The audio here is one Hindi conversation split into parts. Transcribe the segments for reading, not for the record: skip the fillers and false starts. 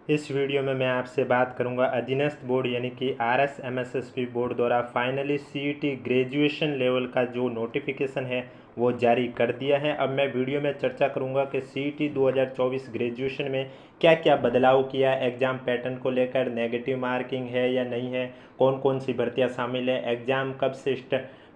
इस वीडियो में मैं आपसे बात करूंगा अधीनस्थ बोर्ड यानी कि RSMSSB बोर्ड द्वारा फाइनली CET ग्रेजुएशन लेवल का जो नोटिफिकेशन है वो जारी कर दिया है। अब मैं वीडियो में चर्चा करूंगा कि CET 2024 ग्रेजुएशन में क्या क्या बदलाव किया, एग्ज़ाम पैटर्न को लेकर नेगेटिव मार्किंग है या नहीं है, कौन कौन सी भर्तियाँ शामिल है, एग्ज़ाम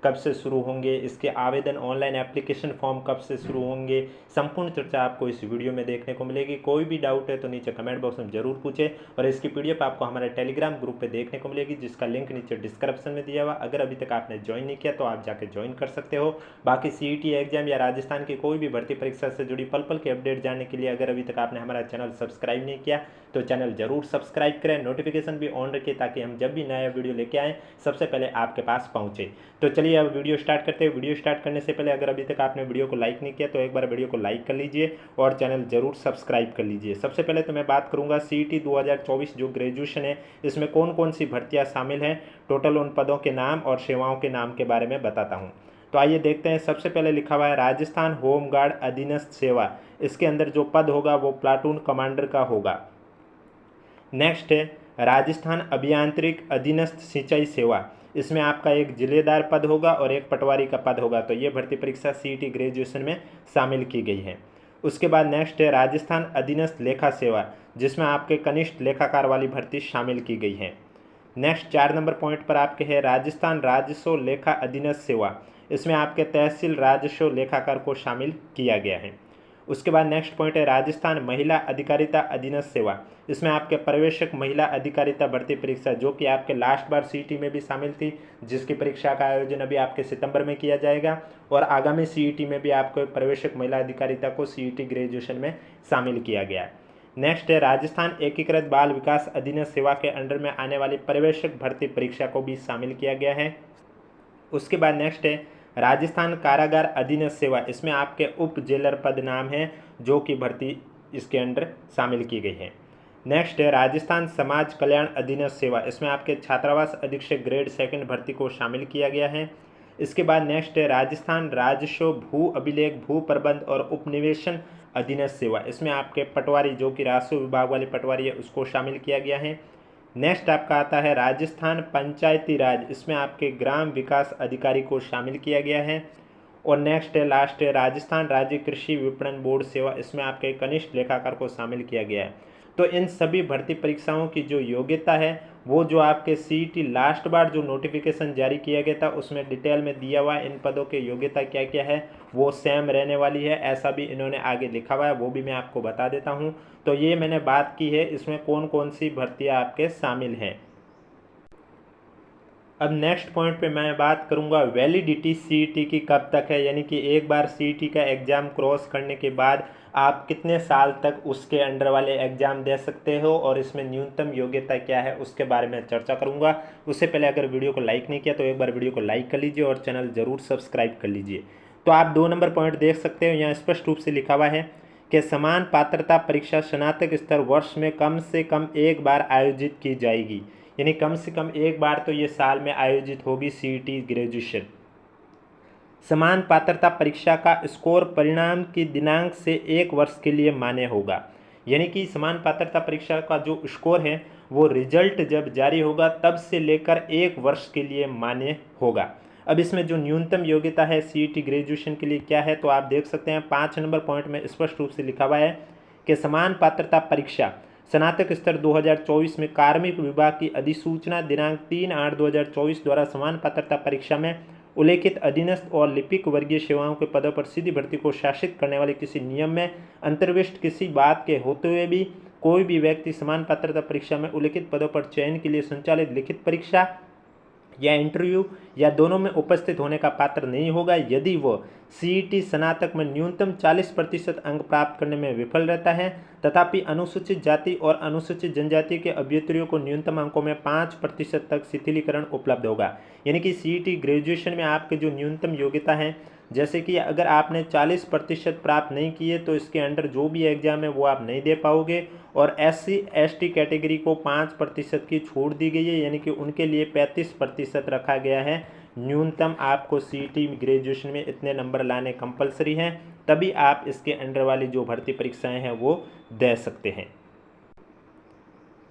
कब से शुरू होंगे, इसके आवेदन ऑनलाइन एप्लीकेशन फॉर्म कब से शुरू होंगे, संपूर्ण चर्चा आपको इस वीडियो में देखने को मिलेगी। कोई भी डाउट है तो नीचे कमेंट बॉक्स में जरूर पूछें और इसकी PDF आपको हमारे टेलीग्राम ग्रुप पे देखने को मिलेगी, जिसका लिंक नीचे डिस्क्रिप्शन में दिया हुआ। अगर अभी तक आपने ज्वाइन नहीं किया तो आप जाके ज्वाइन कर सकते हो। बाकी CET एग्जाम या राजस्थान की कोई भी भर्ती परीक्षा से जुड़ी पल पल के अपडेट जानने के लिए अगर अभी तक आपने हमारा चैनल सब्सक्राइब नहीं किया तो चैनल जरूर सब्सक्राइब करें, नोटिफिकेशन भी ऑन रखें ताकि हम जब भी नया वीडियो लेके आएँ सबसे पहले आपके पास पहुँचे। तो चलिए अब वीडियो स्टार्ट करते हैं। वीडियो स्टार्ट करने से पहले अगर अभी तक आपने वीडियो को लाइक नहीं किया तो एक बार वीडियो को लाइक कर लीजिए और चैनल जरूर सब्सक्राइब कर लीजिए। सबसे पहले तो मैं बात करूंगा CET 2024 जो ग्रेजुएशन है इसमें कौन कौन सी भर्तियां शामिल हैं, टोटल उन पदों के नाम और सेवाओं के नाम के बारे में बताता हूं। तो आइए देखते हैं। सबसे पहले लिखा हुआ है राजस्थान होम गार्ड अधीनस्थ सेवा। इसके अंदर जो पद होगा वो प्लाटून कमांडर का होगा। नेक्स्ट है राजस्थान अभियांत्रिक अधीनस्थ सिंचाई सेवा। इसमें आपका एक जिलेदार पद होगा और एक पटवारी का पद होगा। तो ये भर्ती परीक्षा CET ग्रेजुएशन में शामिल की गई है। उसके बाद नेक्स्ट है राजस्थान अधीनस्थ लेखा सेवा, जिसमें आपके कनिष्ठ लेखाकार वाली भर्ती शामिल की गई है। नेक्स्ट 4 नंबर पॉइंट पर आपके है राजस्थान राजस्व लेखा अधीनस्थ सेवा। इसमें आपके तहसील राजस्व लेखाकार को शामिल किया गया है। उसके बाद नेक्स्ट पॉइंट है राजस्थान महिला अधिकारिता अधीनस्थ सेवा। इसमें आपके पर्यवेक्षक महिला अधिकारिता भर्ती परीक्षा जो कि आपके लास्ट बार CET में भी शामिल थी, जिसकी परीक्षा का आयोजन अभी आपके सितंबर में किया जाएगा और आगामी CET में भी आपको पर्यवेक्षक महिला अधिकारिता को CET ग्रेजुएशन में शामिल किया गया। नेक्स्ट है राजस्थान एकीकृत बाल विकास अधीनस्थ सेवा के अंडर में आने वाली पर्यवेक्षक भर्ती परीक्षा को भी शामिल किया गया है। उसके बाद नेक्स्ट है राजस्थान कारागार अधीनस्थ सेवा। इसमें आपके उप जेलर पद नाम है जो कि भर्ती इसके अंडर शामिल की गई है। नेक्स्ट है राजस्थान समाज कल्याण अधीनस्थ सेवा। इसमें आपके छात्रावास अधीक्षक ग्रेड 2 भर्ती को शामिल किया गया है। इसके बाद नेक्स्ट है राजस्थान राजस्व भू अभिलेख भू प्रबंध और उपनिवेशन अधीनस्थ सेवा। इसमें आपके पटवारी जो कि राजस्व विभाग वाली पटवारी है उसको शामिल किया गया है। नेक्स्ट आपका आता है राजस्थान पंचायती राज। इसमें आपके ग्राम विकास अधिकारी को शामिल किया गया है। और नेक्स्ट है लास्ट है राजस्थान राज्य कृषि विपणन बोर्ड सेवा। इसमें आपके कनिष्ठ लेखाकार को शामिल किया गया है। तो इन सभी भर्ती परीक्षाओं की जो योग्यता है वो जो आपके CET लास्ट बार जो नोटिफिकेशन जारी किया गया था उसमें डिटेल में दिया हुआ है इन पदों के योग्यता क्या क्या है, वो सेम रहने वाली है। ऐसा भी इन्होंने आगे लिखा हुआ है, वो भी मैं आपको बता देता हूँ। तो ये मैंने बात की है इसमें कौन कौन सी भर्तियाँ आपके शामिल हैं। अब नेक्स्ट पॉइंट पे मैं बात करूंगा वैलिडिटी CET की कब तक है, यानी कि एक बार CET का एग्ज़ाम क्रॉस करने के बाद आप कितने साल तक उसके अंडर वाले एग्ज़ाम दे सकते हो और इसमें न्यूनतम योग्यता क्या है उसके बारे में चर्चा करूंगा। उससे पहले अगर वीडियो को लाइक नहीं किया तो एक बार वीडियो को लाइक कर लीजिए और चैनल ज़रूर सब्सक्राइब कर लीजिए। तो आप 2 नंबर पॉइंट देख सकते हो, यहाँ स्पष्ट रूप से लिखा हुआ है कि समान पात्रता परीक्षा स्नातक स्तर वर्ष में कम से कम एक बार आयोजित की जाएगी, यानी कम से कम एक बार तो ये साल में आयोजित होगी CET ग्रेजुएशन। समान पात्रता परीक्षा का स्कोर परिणाम की दिनांक से 1 वर्ष के लिए मान्य होगा, यानी कि समान पात्रता परीक्षा का जो स्कोर है वो रिजल्ट जब जारी होगा तब से लेकर 1 वर्ष के लिए मान्य होगा। अब इसमें जो न्यूनतम योग्यता है CET ग्रेजुएशन के लिए क्या है तो आप देख सकते हैं 5 नंबर पॉइंट में स्पष्ट रूप से लिखा हुआ है कि समान पात्रता परीक्षा स्नातक स्तर 2024 में कार्मिक विभाग की अधिसूचना दिनांक 3/8/2024 द्वारा समान पात्रता परीक्षा में उल्लेखित अधीनस्थ और लिपिक वर्गीय सेवाओं के पदों पर सीधी भर्ती को शासित करने वाले किसी नियम में अंतर्विष्ट किसी बात के होते हुए भी कोई भी व्यक्ति समान पात्रता परीक्षा में उल्लेखित पदों पर चयन के लिए संचालित लिखित परीक्षा या इंटरव्यू या दोनों में उपस्थित होने का पात्र नहीं होगा यदि वह CET स्नातक में न्यूनतम 40% अंक प्राप्त करने में विफल रहता है। तथापि अनुसूचित जाति और अनुसूचित जनजाति के अभ्यर्थियों को न्यूनतम अंकों में 5% तक शिथिलीकरण उपलब्ध होगा, यानी कि CET ग्रेजुएशन में आपके जो न्यूनतम योग्यता है, जैसे कि अगर आपने 40% प्राप्त नहीं किए तो इसके अंडर जो भी एग्जाम है वो आप नहीं दे पाओगे। और SC ST कैटेगरी को 5% की छूट दी गई है, यानी कि उनके लिए 35% रखा गया है। न्यूनतम आपको CET ग्रेजुएशन में इतने नंबर लाने कंपलसरी हैं, तभी आप इसके अंडर वाली जो भर्ती परीक्षाएं हैं वो दे सकते हैं।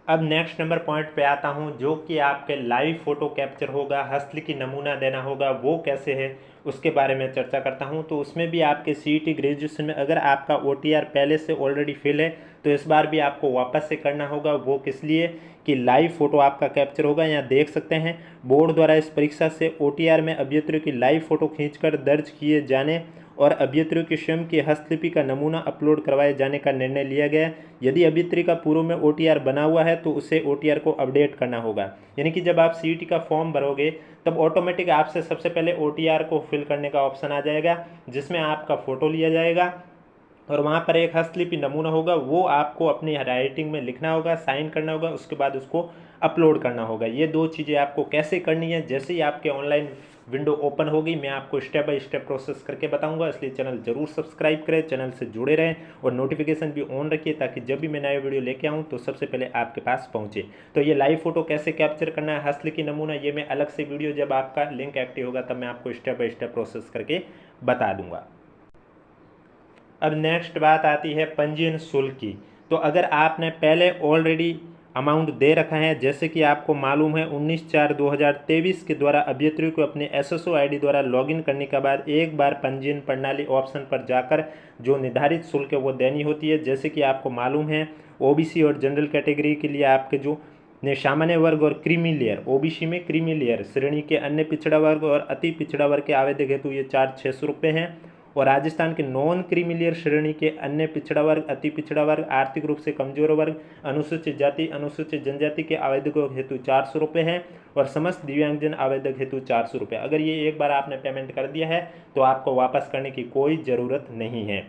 अब नेक्स्ट नंबर पॉइंट पे आता हूँ, जो कि आपके लाइव फ़ोटो कैप्चर होगा, हस्तलिखी नमूना देना होगा, वो कैसे है उसके बारे में चर्चा करता हूँ। तो उसमें भी आपके सीईटी ग्रेजुएशन में अगर आपका ओटीआर पहले से ऑलरेडी फिल है तो इस बार भी आपको वापस से करना होगा। वो किस लिए कि लाइव फ़ोटो आपका कैप्चर होगा। यहाँ देख सकते हैं बोर्ड द्वारा इस परीक्षा से ओटीआर में अभ्यर्थियों की लाइव फ़ोटो खींचकर दर्ज किए जाने और अभ्यर्थियों की स्वयं की हस्तलिपि का नमूना अपलोड करवाए जाने का निर्णय लिया गया। यदि अभ्यर्थी का पूर्व में ओटीआर बना हुआ है तो उसे ओटीआर को अपडेट करना होगा। यानी कि जब आप सीईटी का फॉर्म भरोगे तब ऑटोमेटिक आपसे सबसे पहले ओटीआर को फिल करने का ऑप्शन आ जाएगा, जिसमें आपका फ़ोटो लिया जाएगा और वहाँ पर एक हस्तलिपि नमूना होगा, वो आपको अपनी राइटिंग में लिखना होगा, साइन करना होगा, उसके बाद उसको अपलोड करना होगा। ये दो चीज़ें आपको कैसे करनी है, जैसे ही आपके ऑनलाइन विंडो ओपन होगी मैं आपको स्टेप बाय स्टेप प्रोसेस करके बताऊंगा। इसलिए चैनल जरूर सब्सक्राइब करें, चैनल से जुड़े रहें और नोटिफिकेशन भी ऑन रखिए ताकि जब भी मैं नया वीडियो लेके आऊँ तो सबसे पहले आपके पास पहुँचे। तो ये लाइव फोटो कैसे कैप्चर करना है, हस्तलिखी नमूना, ये मैं अलग से वीडियो जब आपका लिंक एक्टिव होगा तब मैं आपको स्टेप बाय स्टेप प्रोसेस करके बता दूंगा। अब नेक्स्ट बात आती है पंजीयन शुल्क की। तो अगर आपने पहले ऑलरेडी अमाउंट दे रखा है, जैसे कि आपको मालूम है 19/4/2023 के द्वारा अभ्यर्थियों को अपने एसएसओ आईडी द्वारा लॉगिन करने के बाद एक बार पंजीयन प्रणाली ऑप्शन पर जाकर जो निर्धारित शुल्क है वो देनी होती है। जैसे कि आपको मालूम है ओबीसी और जनरल कैटेगरी के लिए आपके जो सामान्य वर्ग और क्रीमी लेयर, ओबीसी में क्रीमी लेयर श्रेणी के अन्य पिछड़ा वर्ग और अति पिछड़ा वर्ग के आवेदक हेतु ये चार्ज 600 रुपये हैं और राजस्थान के नॉन क्रीमी लेयर श्रेणी के अन्य पिछड़ा वर्ग, अति पिछड़ा वर्ग, आर्थिक रूप से कमजोर वर्ग, अनुसूचित जाति, अनुसूचित जनजाति के आवेदकों हेतु 400 रुपये हैं और समस्त दिव्यांगजन आवेदक हेतु 400 रुपये। अगर ये एक बार आपने पेमेंट कर दिया है तो आपको वापस करने की कोई ज़रूरत नहीं है।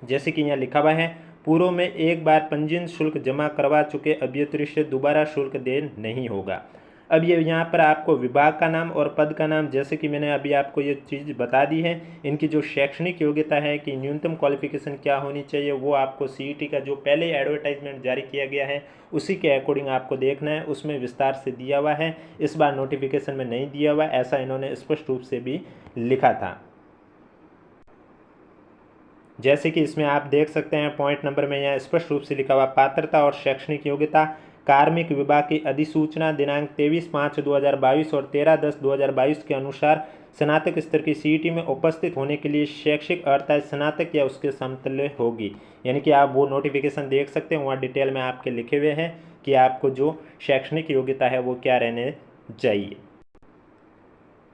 जैसे कि यहाँ लिखा हुआ है पूर्व में एक बार पंजीयन शुल्क जमा करवा चुके अभ्यर्थी से दोबारा शुल्क देय नहीं होगा। अब ये यहाँ पर आपको विभाग का नाम और पद का नाम, जैसे कि मैंने अभी आपको ये चीज़ बता दी है, इनकी जो शैक्षणिक योग्यता है कि न्यूनतम क्वालिफिकेशन क्या होनी चाहिए वो आपको सीईटी का जो पहले एडवर्टाइजमेंट जारी किया गया है उसी के अकॉर्डिंग आपको देखना है, उसमें विस्तार से दिया हुआ है। इस बार नोटिफिकेशन में नहीं दिया हुआ, ऐसा इन्होंने स्पष्ट रूप से भी लिखा था। जैसे कि इसमें आप देख सकते हैं पॉइंट नंबर में यहाँ स्पष्ट रूप से लिखा हुआ पात्रता और शैक्षणिक योग्यता कार्मिक विभाग की अधिसूचना दिनांक 23/5/2022 और 13/10/2022 के अनुसार स्नातक स्तर की सीईटी में उपस्थित होने के लिए शैक्षिक अर्हता स्नातक या उसके समतुल्य होगी। यानी कि आप वो नोटिफिकेशन देख सकते हैं, वहाँ डिटेल में आपके लिखे हुए हैं कि आपको जो शैक्षणिक योग्यता है वो क्या रहने चाहिए।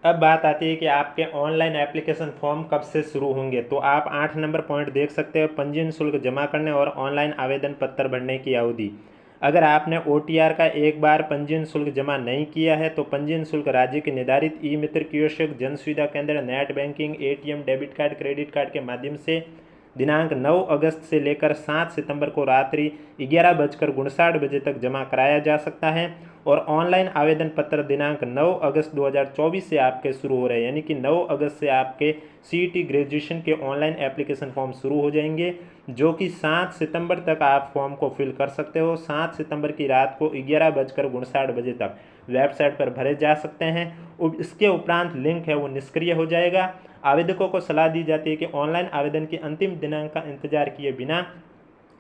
अब बात आती है कि आपके ऑनलाइन एप्लीकेशन फॉर्म कब से शुरू होंगे। तो आप 8 नंबर पॉइंट देख सकते हो, पंजीयन शुल्क जमा करने और ऑनलाइन आवेदन पत्र भरने की अवधि। अगर आपने ओटीआर का एक बार पंजीयन शुल्क जमा नहीं किया है तो पंजीयन शुल्क राज्य के निर्धारित ई मित्र कियोस्क, जन सुविधा केंद्र, net banking, ATM, debit card, credit card के माध्यम से दिनांक 9 अगस्त से लेकर 7 सितंबर को रात्रि 11:59 बजे तक जमा कराया जा सकता है और ऑनलाइन आवेदन पत्र दिनांक 9 अगस्त 2024 से आपके शुरू हो रहे हैं। यानी कि 9 अगस्त से आपके सीईटी ग्रेजुएशन के ऑनलाइन एप्लीकेशन फॉर्म शुरू हो जाएंगे, जो कि 7 सितंबर तक आप फॉर्म को फिल कर सकते हो। 7 सितंबर की रात को 11:59 बजे तक वेबसाइट पर भरे जा सकते हैं। इसके उपरांत लिंक है वो निष्क्रिय हो जाएगा। आवेदकों को सलाह दी जाती है कि ऑनलाइन आवेदन की अंतिम दिनांक का इंतजार किए बिना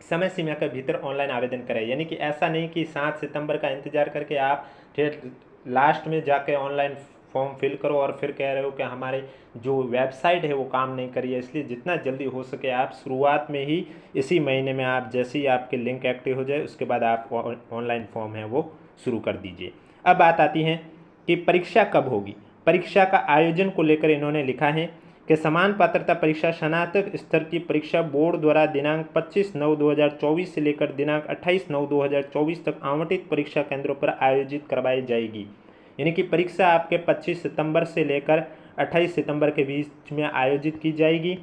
समय सीमा के भीतर ऑनलाइन आवेदन करें। यानी कि ऐसा नहीं कि 7 सितंबर का इंतजार करके आप फिर लास्ट में जाके ऑनलाइन फॉर्म फिल करो और फिर कह रहे हो कि हमारे जो वेबसाइट है वो काम नहीं करी है। इसलिए जितना जल्दी हो सके आप शुरुआत में ही इसी महीने में आप जैसे ही आपके लिंक एक्टिव हो जाए उसके बाद आप ऑनलाइन फॉर्म है वो शुरू कर दीजिए। अब बात आती है कि परीक्षा कब होगी। परीक्षा का आयोजन को लेकर इन्होंने लिखा है कि समान पात्रता परीक्षा स्नातक स्तर की परीक्षा बोर्ड द्वारा दिनांक 25/9/2024 से लेकर दिनांक 28/9/2024 तक आवंटित परीक्षा केंद्रों पर आयोजित करवाई जाएगी। यानी कि परीक्षा आपके 25 सितंबर से लेकर 28 सितंबर के बीच में आयोजित की जाएगी।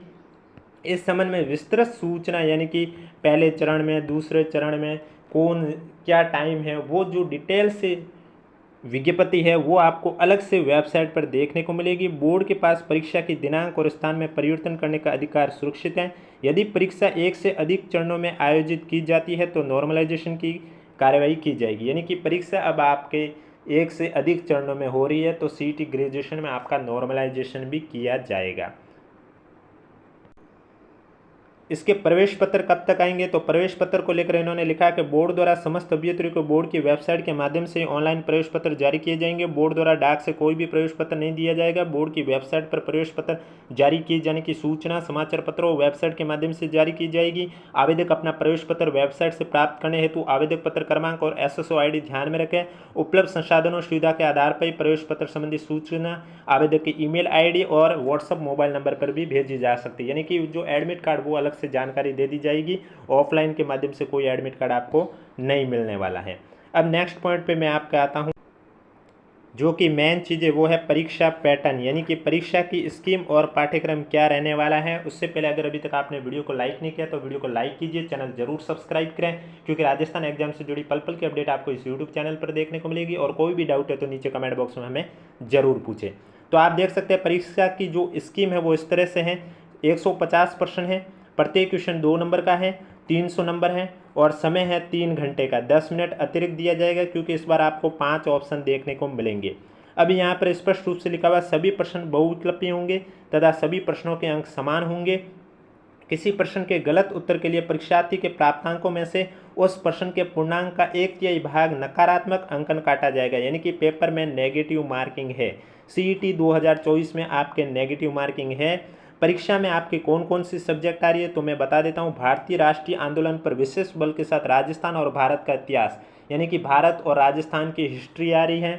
इस संबंध में विस्तृत सूचना यानी कि पहले चरण में, दूसरे चरण में कौन क्या टाइम है, वो जो डिटेल से विज्ञप्ति है वो आपको अलग से वेबसाइट पर देखने को मिलेगी। बोर्ड के पास परीक्षा की दिनांक और स्थान में परिवर्तन करने का अधिकार सुरक्षित है। यदि परीक्षा एक से अधिक चरणों में आयोजित की जाती है तो नॉर्मलाइजेशन की कार्रवाई की जाएगी। यानी कि परीक्षा अब आपके एक से अधिक चरणों में हो रही है तो सीईटी ग्रेजुएशन में आपका नॉर्मलाइजेशन भी किया जाएगा। इसके प्रवेश पत्र कब तक आएंगे, तो प्रवेश पत्र को लेकर इन्होंने लिखा कि बोर्ड द्वारा समस्त अभ्यर्थियों को बोर्ड की वेबसाइट के माध्यम से ऑनलाइन प्रवेश पत्र जारी किए जाएंगे। बोर्ड द्वारा डाक से कोई भी प्रवेश पत्र नहीं दिया जाएगा। बोर्ड की वेबसाइट पर प्रवेश पत्र जारी किए जाने की सूचना समाचार पत्रों वेबसाइट के माध्यम से जारी की जाएगी। आवेदक अपना प्रवेश पत्र वेबसाइट से प्राप्त करने हेतु आवेदक पत्र क्रमांक और SSO ID ध्यान में रखें। उपलब्ध संसाधनों सुविधा के आधार पर प्रवेश पत्र संबंधी सूचना आवेदक की ईमेल ID और व्हाट्सएप मोबाइल नंबर पर भी भेजी जा सकती है। यानी कि जो एडमिट कार्ड वो अलग से जानकारी दे दी जाएगी। ऑफलाइन के माध्यम से कोई एडमिट कार्ड आपको नहीं मिलने वाला है। अब नेक्स्ट पॉइंट पे मैं आपको आता हूँ, जो कि मेन चीज़ है वो है परीक्षा पैटर्न, यानी कि परीक्षा की स्कीम और पाठ्यक्रम क्या रहने वाला है। उससे पहले अगर अभी तक आपने वीडियो को लाइक नहीं किया तो वीडियो को लाइक कीजिए, चैनल जरूर सब्सक्राइब करें, क्योंकि राजस्थान एग्जाम से जुड़ी पल पल की अपडेट आपको इस यूट्यूब चैनल पर देखने को मिलेगी। और कोई भी डाउट है तो नीचे कमेंट बॉक्स में हमें जरूर पूछें। तो आप देख सकते हैं परीक्षा की जो स्कीम है वो इस तरह से है। 150 प्रश्न है, प्रत्येक क्वेश्चन 2 नंबर का है, 300 नंबर है और समय है 3 घंटे का। 10 मिनट अतिरिक्त दिया जाएगा क्योंकि इस बार आपको 5 ऑप्शन देखने को मिलेंगे। अभी यहाँ पर स्पष्ट रूप से लिखा हुआ सभी प्रश्न बहुविकल्पी होंगे तथा सभी प्रश्नों के अंक समान होंगे। किसी प्रश्न के गलत उत्तर के लिए परीक्षार्थी के प्राप्तांकों में से उस प्रश्न के पूर्णांक का 1/3 भाग नकारात्मक अंकन काटा जाएगा, यानी कि पेपर में नेगेटिव मार्किंग है। CET 2024 में आपके नेगेटिव मार्किंग है। परीक्षा में आपके कौन कौन सी सब्जेक्ट आ रही है तो मैं बता देता हूँ। भारतीय राष्ट्रीय आंदोलन पर विशेष बल के साथ राजस्थान और भारत का इतिहास, यानी कि भारत और राजस्थान की हिस्ट्री आ रही है।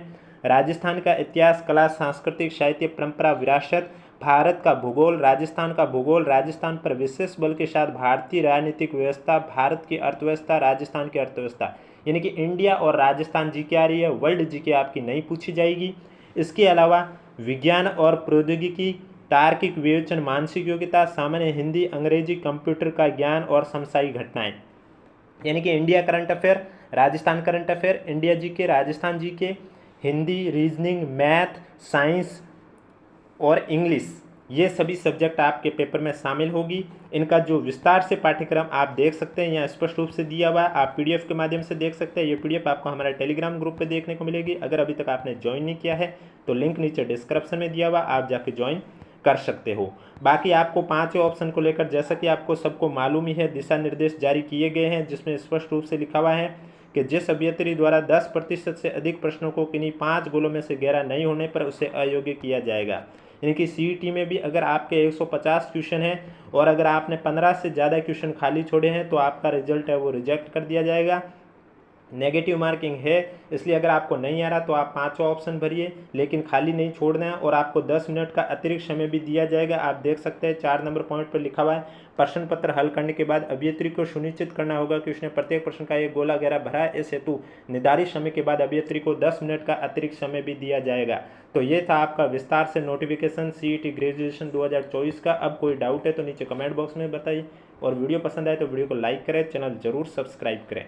राजस्थान का इतिहास, कला, सांस्कृतिक, साहित्य, परंपरा, विरासत, भारत का भूगोल, राजस्थान का भूगोल, राजस्थान पर विशेष बल के साथ भारतीय राजनीतिक व्यवस्था, भारत की अर्थव्यवस्था, राजस्थान की अर्थव्यवस्था, यानी कि इंडिया और राजस्थान जीके आ रही है। वर्ल्ड जीके आपकी नहीं पूछी जाएगी। इसके अलावा विज्ञान और प्रौद्योगिकी, तार्किक विवेचन, मानसिक योग्यता, सामान्य हिंदी, अंग्रेजी, कंप्यूटर का ज्ञान और समसामयिक घटनाएं, यानी कि India current affair, Rajasthan current affair, India GK, Rajasthan GK, Hindi, reasoning, math, science और इंग्लिश, ये सभी सब्जेक्ट आपके पेपर में शामिल होगी। इनका जो विस्तार से पाठ्यक्रम आप देख सकते हैं यहाँ स्पष्ट रूप से दिया हुआ है। आप PDF के माध्यम से देख सकते हैं। ये PDF आपको हमारे टेलीग्राम ग्रुप पे देखने को मिलेगी। अगर अभी तक आपने ज्वाइन नहीं किया है तो लिंक नीचे डिस्क्रिप्शन में दिया हुआ, आप जाके ज्वाइन कर सकते हो। बाकी आपको 5 ऑप्शन को लेकर, जैसा कि आपको सबको मालूम ही है, दिशा निर्देश जारी किए गए हैं, जिसमें स्पष्ट रूप से लिखा हुआ है कि जिस अभ्यर्थी द्वारा 10% से अधिक प्रश्नों को किन्हीं 5 गोलों में से गहरा नहीं होने पर उसे अयोग्य किया जाएगा। यानी कि CET में भी अगर आपके 150 क्वेश्चन हैं और अगर आपने 15 से ज़्यादा क्वेश्चन खाली छोड़े हैं तो आपका रिजल्ट है वो रिजेक्ट कर दिया जाएगा। नेगेटिव मार्किंग है, इसलिए अगर आपको नहीं आ रहा तो आप 5 ऑप्शन भरिए, लेकिन खाली नहीं छोड़ना है। और आपको 10 मिनट का अतिरिक्त समय भी दिया जाएगा। आप देख सकते हैं 4 नंबर पॉइंट पर लिखा हुआ है, प्रश्न पत्र हल करने के बाद अभ्यर्थी को सुनिश्चित करना होगा कि उसने प्रत्येक प्रश्न का एक गोला गहरा भरा है। इस हेतु निर्धारित समय के बाद अभ्यर्थी को 10 मिनट का अतिरिक्त समय भी दिया जाएगा। तो ये था आपका विस्तार से नोटिफिकेशन CET ग्रेजुएशन 2024 का। अब कोई डाउट है तो नीचे कमेंट बॉक्स में बताइए और वीडियो पसंद आए तो वीडियो को लाइक करें, चैनल जरूर सब्सक्राइब करें।